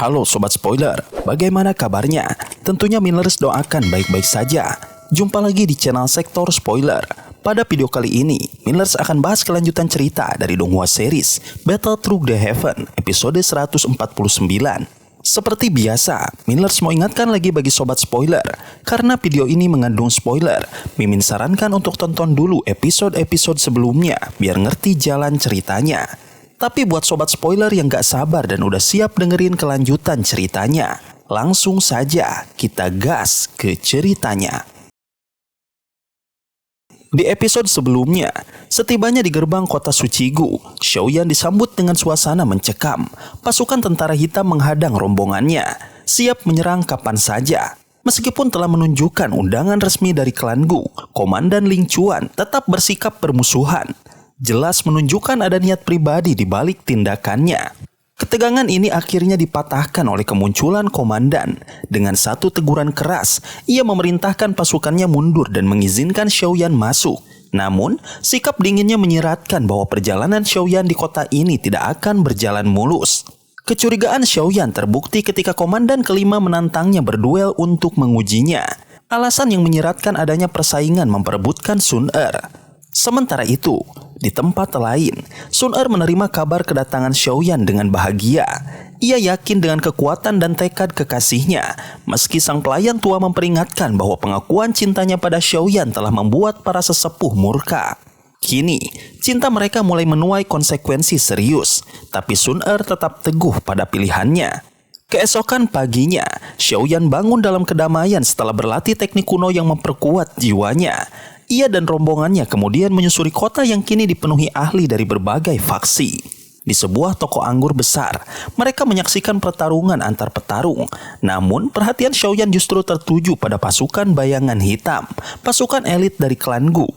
Halo Sobat Spoiler, bagaimana kabarnya? Tentunya Millers doakan baik-baik saja. Jumpa lagi di channel Sektor Spoiler. Pada video kali ini, Millers akan bahas kelanjutan cerita dari Donghua series Battle Through the Heaven episode 149. Seperti biasa, Millers mau ingatkan lagi bagi Sobat Spoiler, karena video ini mengandung spoiler, Mimin sarankan untuk tonton dulu episode-episode sebelumnya biar ngerti jalan ceritanya. Tapi buat Sobat Spoiler yang gak sabar dan udah siap dengerin kelanjutan ceritanya, langsung saja kita gas ke ceritanya. Di episode sebelumnya, setibanya di gerbang kota Suchigu, Xiaoyan disambut dengan suasana mencekam. Pasukan tentara hitam menghadang rombongannya, siap menyerang kapan saja. Meskipun telah menunjukkan undangan resmi dari klan Gu, Komandan Ling Chuan tetap bersikap bermusuhan. Jelas menunjukkan ada niat pribadi di balik tindakannya. Ketegangan ini akhirnya dipatahkan oleh kemunculan komandan. Dengan satu teguran keras, ia memerintahkan pasukannya mundur dan mengizinkan Xiaoyan masuk. Namun, sikap dinginnya menyiratkan bahwa perjalanan Xiaoyan di kota ini tidak akan berjalan mulus. Kecurigaan Xiaoyan terbukti ketika komandan kelima menantangnya berduel untuk mengujinya. Alasan yang menyiratkan adanya persaingan memperebutkan Sun Er. Sementara itu, di tempat lain, Sun Er menerima kabar kedatangan Xiaoyan dengan bahagia. Ia yakin dengan kekuatan dan tekad kekasihnya, meski sang pelayan tua memperingatkan bahwa pengakuan cintanya pada Xiaoyan telah membuat para sesepuh murka. Kini, cinta mereka mulai menuai konsekuensi serius, tapi Sun Er tetap teguh pada pilihannya. Keesokan paginya, Xiaoyan bangun dalam kedamaian setelah berlatih teknik kuno yang memperkuat jiwanya. Ia dan rombongannya kemudian menyusuri kota yang kini dipenuhi ahli dari berbagai faksi. Di sebuah toko anggur besar, mereka menyaksikan pertarungan antar petarung. Namun, perhatian Xiaoyan justru tertuju pada pasukan bayangan hitam, pasukan elit dari klan Gu.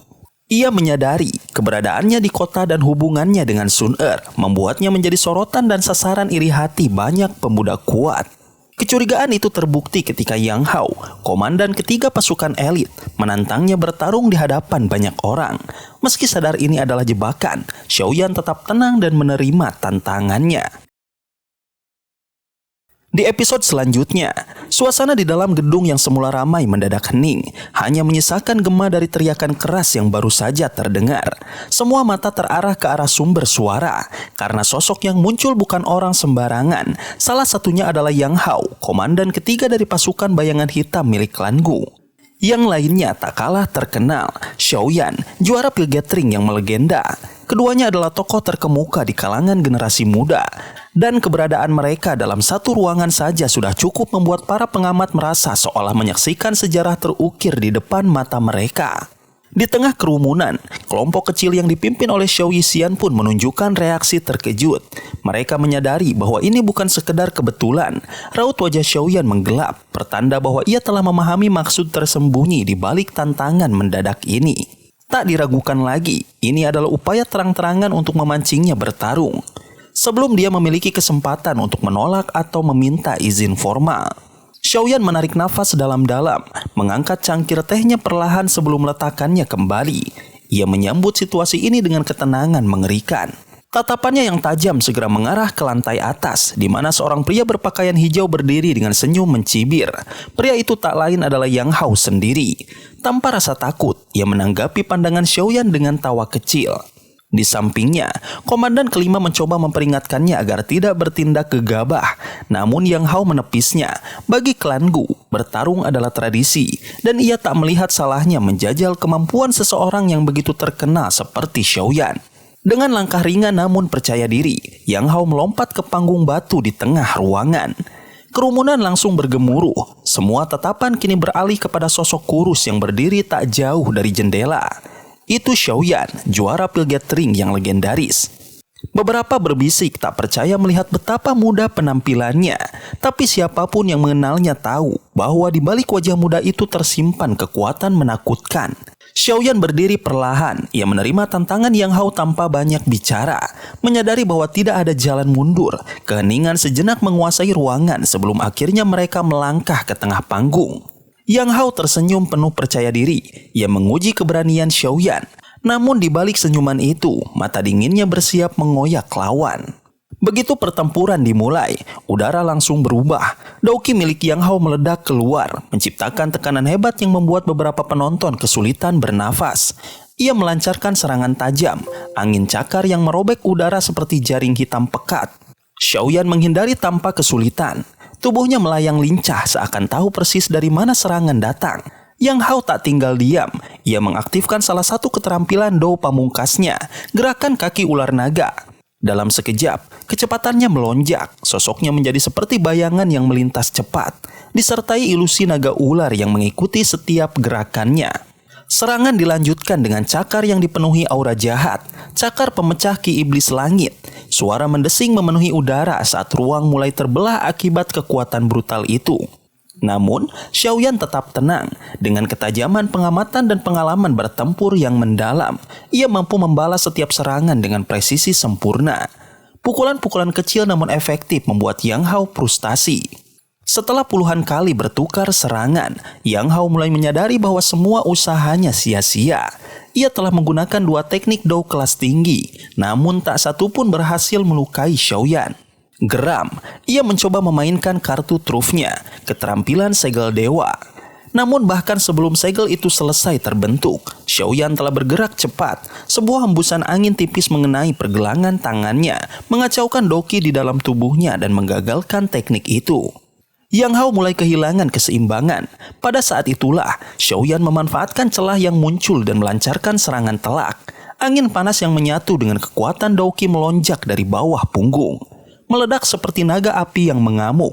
Ia menyadari keberadaannya di kota dan hubungannya dengan Sun Er membuatnya menjadi sorotan dan sasaran iri hati banyak pemuda kuat. Kecurigaan itu terbukti ketika Yang Hao, komandan ketiga pasukan elit, menantangnya bertarung di hadapan banyak orang. Meski sadar ini adalah jebakan, Xiaoyan tetap tenang dan menerima tantangannya. Di episode selanjutnya, suasana di dalam gedung yang semula ramai mendadak hening, hanya menyisakan gema dari teriakan keras yang baru saja terdengar. Semua mata terarah ke arah sumber suara, karena sosok yang muncul bukan orang sembarangan. Salah satunya adalah Yang Hao, komandan ketiga dari pasukan bayangan hitam milik klan Gu. Yang lainnya tak kalah terkenal, Xiaoyan, juara pilgering yang melegenda. Keduanya adalah tokoh terkemuka di kalangan generasi muda. Dan keberadaan mereka dalam satu ruangan saja sudah cukup membuat para pengamat merasa seolah menyaksikan sejarah terukir di depan mata mereka. Di tengah kerumunan, kelompok kecil yang dipimpin oleh Xiao Yixian pun menunjukkan reaksi terkejut. Mereka menyadari bahwa ini bukan sekedar kebetulan. Raut wajah Xiaoyan menggelap, pertanda bahwa ia telah memahami maksud tersembunyi di balik tantangan mendadak ini. Tak diragukan lagi, ini adalah upaya terang-terangan untuk memancingnya bertarung. Sebelum dia memiliki kesempatan untuk menolak atau meminta izin formal. Xiaoyan menarik nafas dalam-dalam, mengangkat cangkir tehnya perlahan sebelum meletakkannya kembali. Ia menyambut situasi ini dengan ketenangan mengerikan. Tatapannya yang tajam segera mengarah ke lantai atas, di mana seorang pria berpakaian hijau berdiri dengan senyum mencibir. Pria itu tak lain adalah Yang Hao sendiri. Tanpa rasa takut, ia menanggapi pandangan Xiaoyan dengan tawa kecil. Di sampingnya, komandan kelima mencoba memperingatkannya agar tidak bertindak gegabah. Namun Yang Hao menepisnya. Bagi klan Gu, bertarung adalah tradisi, dan ia tak melihat salahnya menjajal kemampuan seseorang yang begitu terkenal seperti Xiaoyan. Dengan langkah ringan namun percaya diri, Yang Hao melompat ke panggung batu di tengah ruangan. Kerumunan langsung bergemuruh. Semua tatapan kini beralih kepada sosok kurus yang berdiri tak jauh dari jendela. Itu Xiaoyan, juara pilgering yang legendaris. Beberapa berbisik tak percaya melihat betapa muda penampilannya. Tapi siapapun yang mengenalnya tahu bahwa di balik wajah muda itu tersimpan kekuatan menakutkan. Xiaoyan berdiri perlahan. Ia menerima tantangan Yang Hao tanpa banyak bicara. Menyadari bahwa tidak ada jalan mundur. Keheningan sejenak menguasai ruangan sebelum akhirnya mereka melangkah ke tengah panggung. Yang Hao tersenyum penuh percaya diri. Ia menguji keberanian Xiaoyan. Namun di balik senyuman itu, mata dinginnya bersiap mengoyak lawan. Begitu pertempuran dimulai, udara langsung berubah. Douki milik Yang Hao meledak keluar, menciptakan tekanan hebat yang membuat beberapa penonton kesulitan bernafas. Ia melancarkan serangan tajam, angin cakar yang merobek udara seperti jaring hitam pekat. Xiaoyan menghindari tanpa kesulitan. Tubuhnya melayang lincah seakan tahu persis dari mana serangan datang. Yang Hao tak tinggal diam. Ia mengaktifkan salah satu keterampilan Dou pamungkasnya, gerakan kaki ular naga. Dalam sekejap, kecepatannya melonjak. Sosoknya menjadi seperti bayangan yang melintas cepat, disertai ilusi naga ular yang mengikuti setiap gerakannya. Serangan dilanjutkan dengan cakar yang dipenuhi aura jahat, cakar pemecah ki iblis langit. Suara mendesing memenuhi udara saat ruang mulai terbelah akibat kekuatan brutal itu. Namun, Xiaoyan tetap tenang. Dengan ketajaman pengamatan dan pengalaman bertempur yang mendalam, ia mampu membalas setiap serangan dengan presisi sempurna. Pukulan-pukulan kecil namun efektif membuat Yang Hao frustasi. Setelah puluhan kali bertukar serangan, Yang Hao mulai menyadari bahwa semua usahanya sia-sia. Ia telah menggunakan 2 teknik Dou kelas tinggi, namun tak satu pun berhasil melukai Xiaoyan. Geram, ia mencoba memainkan kartu trufnya, keterampilan segel dewa. Namun bahkan sebelum segel itu selesai terbentuk, Xiaoyan telah bergerak cepat. Sebuah hembusan angin tipis mengenai pergelangan tangannya, mengacaukan Douki di dalam tubuhnya dan menggagalkan teknik itu. Yang Hao mulai kehilangan keseimbangan. Pada saat itulah, Xiaoyan memanfaatkan celah yang muncul dan melancarkan serangan telak. Angin panas yang menyatu dengan kekuatan Douki melonjak dari bawah punggung. Meledak seperti naga api yang mengamuk.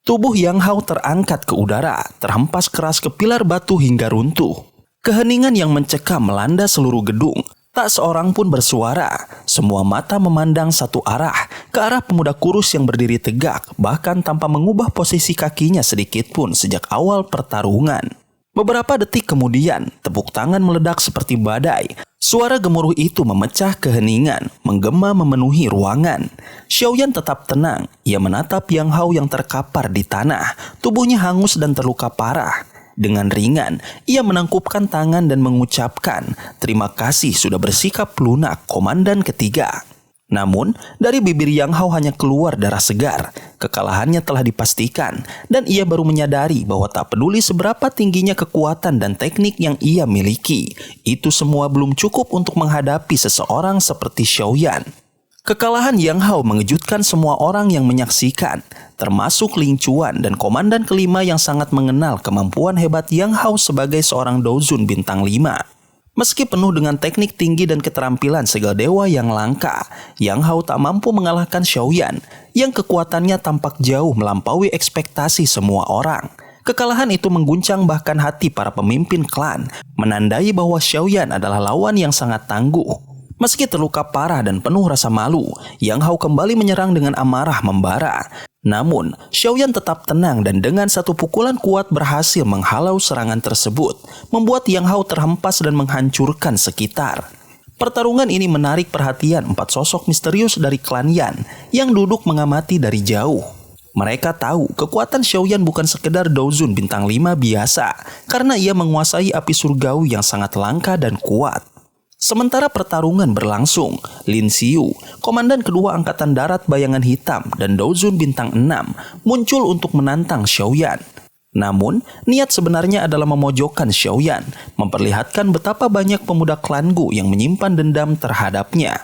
Tubuh Yang Hao terangkat ke udara, terhempas keras ke pilar batu hingga runtuh. Keheningan yang mencekam melanda seluruh gedung. Tak seorang pun bersuara. Semua mata memandang satu arah, ke arah pemuda kurus yang berdiri tegak, bahkan tanpa mengubah posisi kakinya sedikit pun sejak awal pertarungan. Beberapa detik kemudian, tepuk tangan meledak seperti badai. Suara gemuruh itu memecah keheningan, menggema memenuhi ruangan. Xiaoyan tetap tenang. Ia menatap Yang Hao yang terkapar di tanah. Tubuhnya hangus dan terluka parah. Dengan ringan, ia menangkupkan tangan dan mengucapkan, "Terima kasih sudah bersikap lunak, Komandan Ketiga." Namun, dari bibir Yang Hao hanya keluar darah segar. Kekalahannya telah dipastikan, dan ia baru menyadari bahwa tak peduli seberapa tingginya kekuatan dan teknik yang ia miliki, itu semua belum cukup untuk menghadapi seseorang seperti Xiaoyan. Kekalahan Yang Hao mengejutkan semua orang yang menyaksikan, termasuk Ling Chuan dan Komandan kelima yang sangat mengenal kemampuan hebat Yang Hao sebagai seorang Douzun bintang 5. Meski penuh dengan teknik tinggi dan keterampilan segel dewa yang langka, Yang Hao tak mampu mengalahkan Xiaoyan yang kekuatannya tampak jauh melampaui ekspektasi semua orang. Kekalahan itu mengguncang bahkan hati para pemimpin klan, menandai bahwa Xiaoyan adalah lawan yang sangat tangguh. Meski terluka parah dan penuh rasa malu, Yang Hao kembali menyerang dengan amarah membara. Namun, Xiaoyan tetap tenang dan dengan satu pukulan kuat berhasil menghalau serangan tersebut, membuat Yang Hao terhempas dan menghancurkan sekitar. Pertarungan ini menarik perhatian 4 sosok misterius dari klan Yan yang duduk mengamati dari jauh. Mereka tahu kekuatan Xiaoyan bukan sekedar Douzun bintang 5 biasa, karena ia menguasai api surgawi yang sangat langka dan kuat. Sementara pertarungan berlangsung, Lin Xiu, komandan kedua angkatan darat bayangan hitam dan Douzun bintang 6 muncul untuk menantang Xiaoyan. Namun, niat sebenarnya adalah memojokkan Xiaoyan, memperlihatkan betapa banyak pemuda klan Gu yang menyimpan dendam terhadapnya.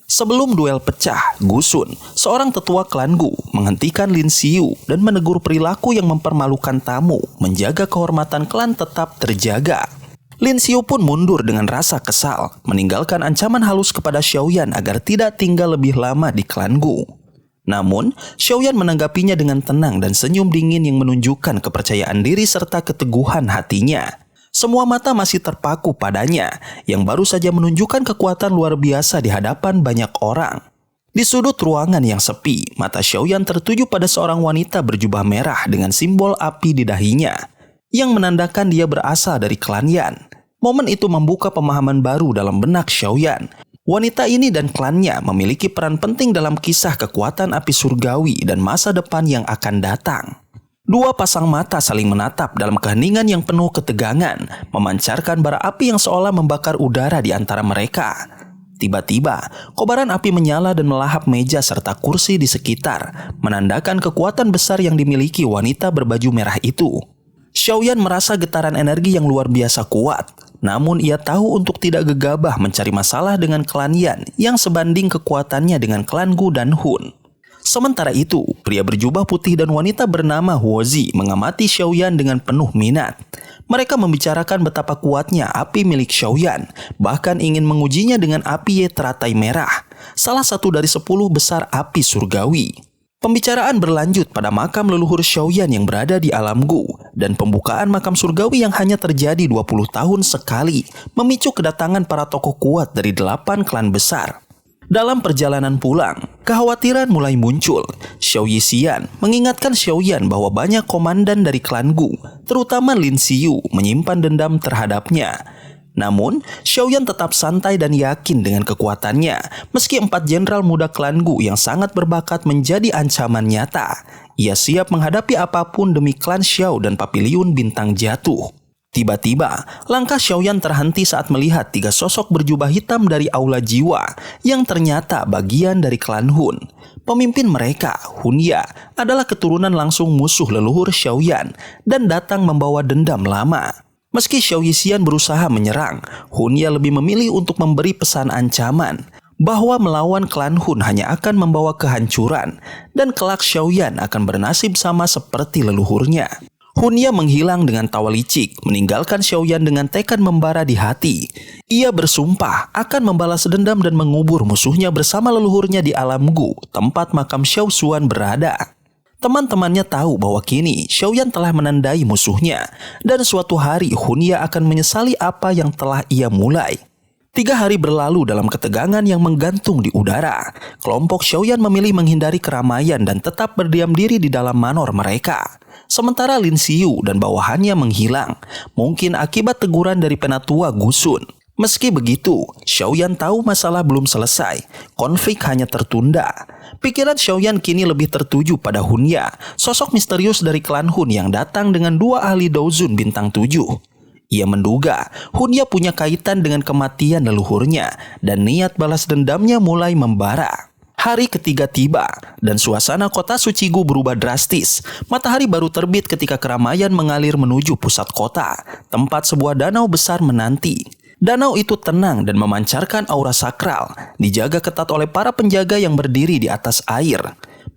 Sebelum duel pecah, Gu Sun, seorang tetua klan Gu, menghentikan Lin Xiu dan menegur perilaku yang mempermalukan tamu, menjaga kehormatan klan tetap terjaga. Lin Xiu pun mundur dengan rasa kesal, meninggalkan ancaman halus kepada Xiaoyan agar tidak tinggal lebih lama di klan Gu. Namun, Xiaoyan menanggapinya dengan tenang dan senyum dingin yang menunjukkan kepercayaan diri serta keteguhan hatinya. Semua mata masih terpaku padanya, yang baru saja menunjukkan kekuatan luar biasa di hadapan banyak orang. Di sudut ruangan yang sepi, mata Xiaoyan tertuju pada seorang wanita berjubah merah dengan simbol api di dahinya, yang menandakan dia berasal dari klan Yan. Momen itu membuka pemahaman baru dalam benak Xiaoyan. Wanita ini dan klannya memiliki peran penting dalam kisah kekuatan api surgawi dan masa depan yang akan datang. Dua pasang mata saling menatap dalam keheningan yang penuh ketegangan, memancarkan bara api yang seolah membakar udara di antara mereka. Tiba-tiba, kobaran api menyala dan melahap meja serta kursi di sekitar, menandakan kekuatan besar yang dimiliki wanita berbaju merah itu. Xiaoyan merasa getaran energi yang luar biasa kuat, namun ia tahu untuk tidak gegabah mencari masalah dengan klan Yan yang sebanding kekuatannya dengan klan Gu dan Hun. Sementara itu, pria berjubah putih dan wanita bernama Huozi mengamati Xiaoyan dengan penuh minat. Mereka membicarakan betapa kuatnya api milik Xiaoyan, bahkan ingin mengujinya dengan api Ye teratai merah, salah satu dari 10 besar api surgawi. Pembicaraan berlanjut pada makam leluhur Xiaoyan yang berada di alam Gu, dan pembukaan makam surgawi yang hanya terjadi 20 tahun sekali, memicu kedatangan para tokoh kuat dari 8 klan besar. Dalam perjalanan pulang, kekhawatiran mulai muncul. Xiao Yixian mengingatkan Xiaoyan bahwa banyak komandan dari klan Gu, terutama Lin Xiyu, menyimpan dendam terhadapnya. Namun, Xiaoyan tetap santai dan yakin dengan kekuatannya, meski 4 jenderal muda klan Gu yang sangat berbakat menjadi ancaman nyata. Ia siap menghadapi apapun demi klan Xiao dan Papiliun Bintang Jatuh. Tiba-tiba, langkah Xiaoyan terhenti saat melihat 3 sosok berjubah hitam dari Aula Jiwa yang ternyata bagian dari klan Hun. Pemimpin mereka, Hunya, adalah keturunan langsung musuh leluhur Xiaoyan dan datang membawa dendam lama. Meski Xiao Yixian berusaha menyerang, Hunya lebih memilih untuk memberi pesan ancaman bahwa melawan klan Hun hanya akan membawa kehancuran dan kelak Xiaoyan akan bernasib sama seperti leluhurnya. Hunya menghilang dengan tawa licik, meninggalkan Xiaoyan dengan tekad membara di hati. Ia bersumpah akan membalas dendam dan mengubur musuhnya bersama leluhurnya di alam Gu, tempat makam Xiao Xuan berada. Teman-temannya tahu bahwa kini Xiaoyan telah menandai musuhnya, dan suatu hari Hunya akan menyesali apa yang telah ia mulai. 3 hari berlalu dalam ketegangan yang menggantung di udara. Kelompok Xiaoyan memilih menghindari keramaian dan tetap berdiam diri di dalam manor mereka. Sementara Lin Xiyu dan bawahannya menghilang, mungkin akibat teguran dari penatua Gusun. Meski begitu, Xiaoyan tahu masalah belum selesai, konflik hanya tertunda. Pikiran Xiaoyan kini lebih tertuju pada Hunya, sosok misterius dari klan Hun yang datang dengan 2 ahli Douzun bintang 7. Ia menduga Hunya punya kaitan dengan kematian leluhurnya dan niat balas dendamnya mulai membara. Hari ketiga tiba dan suasana kota suci Gu berubah drastis. Matahari baru terbit ketika keramaian mengalir menuju pusat kota, tempat sebuah danau besar menanti. Danau itu tenang dan memancarkan aura sakral, dijaga ketat oleh para penjaga yang berdiri di atas air.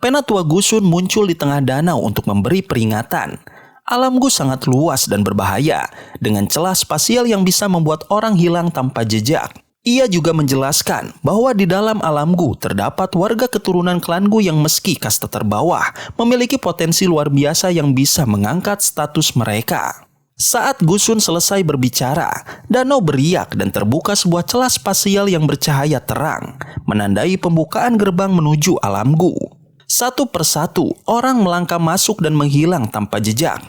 Penatua Gusun muncul di tengah danau untuk memberi peringatan. Alam Gu sangat luas dan berbahaya, dengan celah spasial yang bisa membuat orang hilang tanpa jejak. Ia juga menjelaskan bahwa di dalam alam Gu terdapat warga keturunan klan Gu yang meski kasta terbawah memiliki potensi luar biasa yang bisa mengangkat status mereka. Saat Gusun selesai berbicara, danau beriak dan terbuka sebuah celah spasial yang bercahaya terang, menandai pembukaan gerbang menuju alam Gu. Satu persatu, orang melangkah masuk dan menghilang tanpa jejak.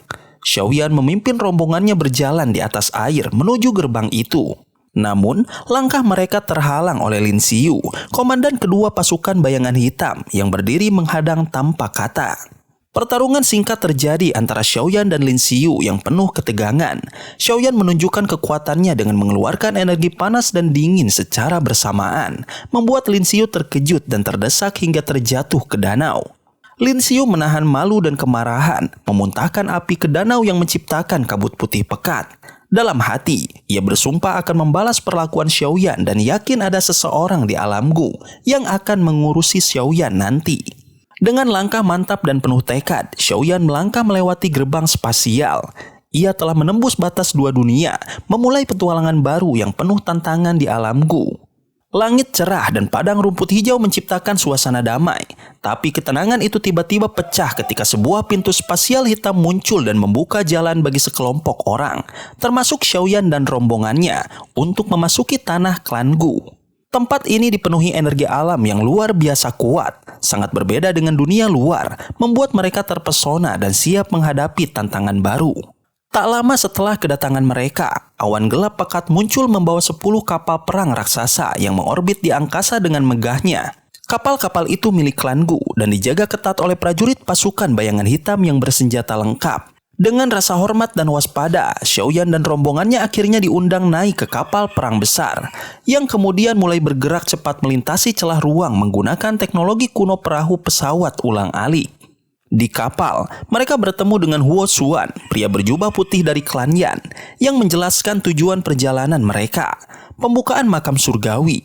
Xiaoyan memimpin rombongannya berjalan di atas air menuju gerbang itu. Namun, langkah mereka terhalang oleh Lin Xiyu, komandan kedua pasukan bayangan hitam yang berdiri menghadang tanpa kata. Pertarungan singkat terjadi antara Xiaoyan dan Lin Xiyu yang penuh ketegangan. Xiaoyan menunjukkan kekuatannya dengan mengeluarkan energi panas dan dingin secara bersamaan, membuat Lin Xiyu terkejut dan terdesak hingga terjatuh ke danau. Lin Xiyu menahan malu dan kemarahan, memuntahkan api ke danau yang menciptakan kabut putih pekat. Dalam hati, ia bersumpah akan membalas perlakuan Xiaoyan dan yakin ada seseorang di alam Gu yang akan mengurusi Xiaoyan nanti. Dengan langkah mantap dan penuh tekad, Xiaoyan melangkah melewati gerbang spasial. Ia telah menembus batas 2 dunia, memulai petualangan baru yang penuh tantangan di alam Gu. Langit cerah dan padang rumput hijau menciptakan suasana damai. Tapi ketenangan itu tiba-tiba pecah ketika sebuah pintu spasial hitam muncul dan membuka jalan bagi sekelompok orang, termasuk Xiaoyan dan rombongannya, untuk memasuki tanah klan Gu. Tempat ini dipenuhi energi alam yang luar biasa kuat, sangat berbeda dengan dunia luar, membuat mereka terpesona dan siap menghadapi tantangan baru. Tak lama setelah kedatangan mereka, awan gelap pekat muncul membawa 10 kapal perang raksasa yang mengorbit di angkasa dengan megahnya. Kapal-kapal itu milik klan Gu dan dijaga ketat oleh prajurit pasukan bayangan hitam yang bersenjata lengkap. Dengan rasa hormat dan waspada, Xiaoyan dan rombongannya akhirnya diundang naik ke kapal perang besar, yang kemudian mulai bergerak cepat melintasi celah ruang menggunakan teknologi kuno perahu pesawat ulang-alik. Di kapal, mereka bertemu dengan Huo Xuan, pria berjubah putih dari klan Yan, yang menjelaskan tujuan perjalanan mereka, pembukaan makam surgawi.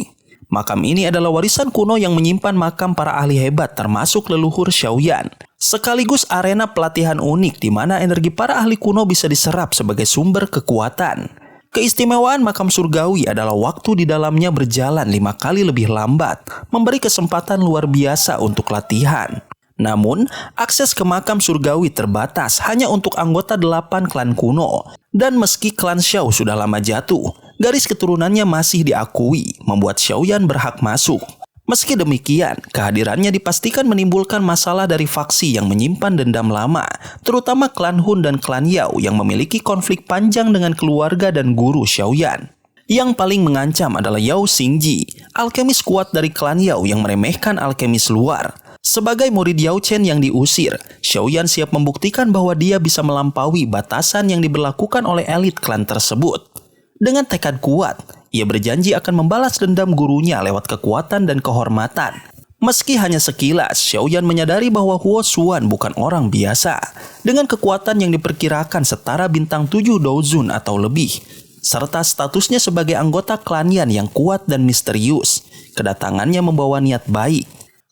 Makam ini adalah warisan kuno yang menyimpan makam para ahli hebat termasuk leluhur Xiaoyan. Sekaligus arena pelatihan unik di mana energi para ahli kuno bisa diserap sebagai sumber kekuatan. Keistimewaan makam surgawi adalah waktu di dalamnya berjalan 5 kali lebih lambat, memberi kesempatan luar biasa untuk latihan. Namun, akses ke makam surgawi terbatas hanya untuk anggota 8 klan kuno. Dan meski klan Xiao sudah lama jatuh, garis keturunannya masih diakui, membuat Xiaoyan berhak masuk. Meski demikian, kehadirannya dipastikan menimbulkan masalah dari faksi yang menyimpan dendam lama, terutama klan Hun dan klan Yao yang memiliki konflik panjang dengan keluarga dan guru Xiaoyan. Yang paling mengancam adalah Yao Xingji, alkemis kuat dari klan Yao yang meremehkan alkemis luar. Sebagai murid Yao Chen yang diusir, Xiaoyan siap membuktikan bahwa dia bisa melampaui batasan yang diberlakukan oleh elit klan tersebut. Dengan tekad kuat, ia berjanji akan membalas dendam gurunya lewat kekuatan dan kehormatan. Meski hanya sekilas, Xiaoyan menyadari bahwa Huo Xuan bukan orang biasa, dengan kekuatan yang diperkirakan setara bintang 7 Douzun atau lebih, serta statusnya sebagai anggota klan Yan yang kuat dan misterius. Kedatangannya membawa niat baik.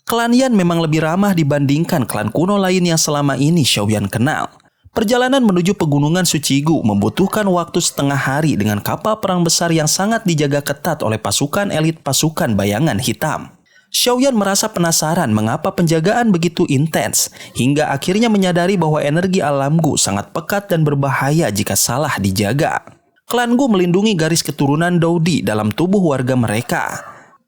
Klan Yan memang lebih ramah dibandingkan klan kuno lain yang selama ini Xiaoyan kenal. Perjalanan menuju pegunungan Sucigu membutuhkan waktu setengah hari dengan kapal perang besar yang sangat dijaga ketat oleh pasukan elit pasukan bayangan hitam. Xiaoyan merasa penasaran mengapa penjagaan begitu intens, hingga akhirnya menyadari bahwa energi alam Gu sangat pekat dan berbahaya jika salah dijaga. Klan Gu melindungi garis keturunan Dou Di dalam tubuh warga mereka,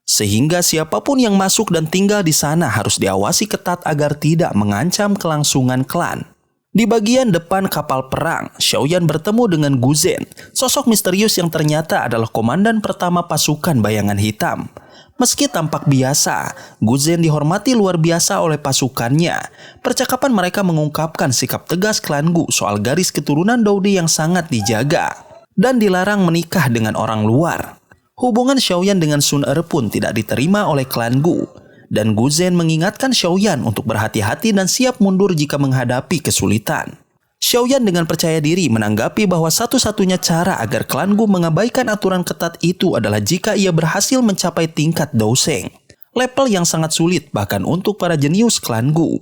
sehingga siapapun yang masuk dan tinggal di sana harus diawasi ketat agar tidak mengancam kelangsungan klan. Di bagian depan kapal perang, Xiaoyan bertemu dengan Gu Zhen, sosok misterius yang ternyata adalah komandan pertama pasukan bayangan hitam. Meski tampak biasa, Gu Zhen dihormati luar biasa oleh pasukannya. Percakapan mereka mengungkapkan sikap tegas klan Gu soal garis keturunan Dou Di yang sangat dijaga dan dilarang menikah dengan orang luar. Hubungan Xiaoyan dengan Sun Er pun tidak diterima oleh klan Gu, dan Gu Zhen mengingatkan Xiaoyan untuk berhati-hati dan siap mundur jika menghadapi kesulitan. Xiaoyan dengan percaya diri menanggapi bahwa satu-satunya cara agar klan Gu mengabaikan aturan ketat itu adalah jika ia berhasil mencapai tingkat Douseng, level yang sangat sulit bahkan untuk para jenius klan Gu.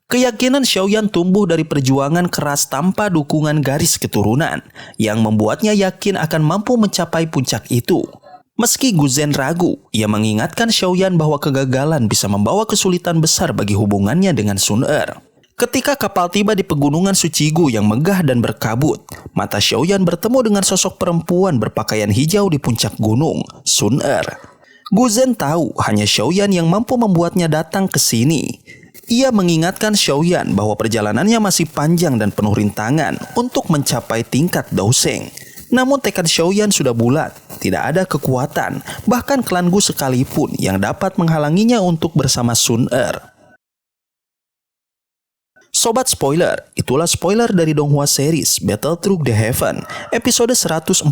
Keyakinan Xiaoyan tumbuh dari perjuangan keras tanpa dukungan garis keturunan, yang membuatnya yakin akan mampu mencapai puncak itu. Meski Gu Zhen ragu, ia mengingatkan Xiaoyan bahwa kegagalan bisa membawa kesulitan besar bagi hubungannya dengan Sun Er. Ketika kapal tiba di pegunungan Sucigu yang megah dan berkabut, mata Xiaoyan bertemu dengan sosok perempuan berpakaian hijau di puncak gunung, Sun Er. Gu Zhen tahu hanya Xiaoyan yang mampu membuatnya datang ke sini. Ia mengingatkan Xiaoyan bahwa perjalanannya masih panjang dan penuh rintangan untuk mencapai tingkat Douseng. Namun tekad Xiaoyan sudah bulat, tidak ada kekuatan, bahkan klan Gu sekalipun yang dapat menghalanginya untuk bersama Sun Er. Sobat spoiler, itulah spoiler dari Donghua series Battle Through the Heaven, episode 149.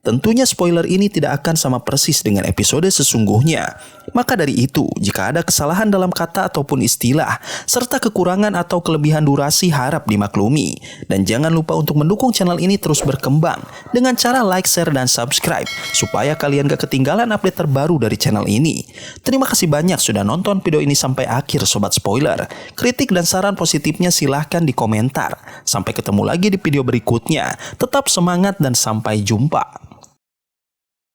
Tentunya spoiler ini tidak akan sama persis dengan episode sesungguhnya. Maka dari itu, jika ada kesalahan dalam kata ataupun istilah, serta kekurangan atau kelebihan durasi harap dimaklumi. Dan jangan lupa untuk mendukung channel ini terus berkembang dengan cara like, share, dan subscribe, supaya kalian gak ketinggalan update terbaru dari channel ini. Terima kasih banyak sudah nonton video ini sampai akhir Sobat Spoiler. Kritik dan saran positifnya silahkan di komentar. Sampai ketemu lagi di video berikutnya. Tetap semangat dan sampai jumpa.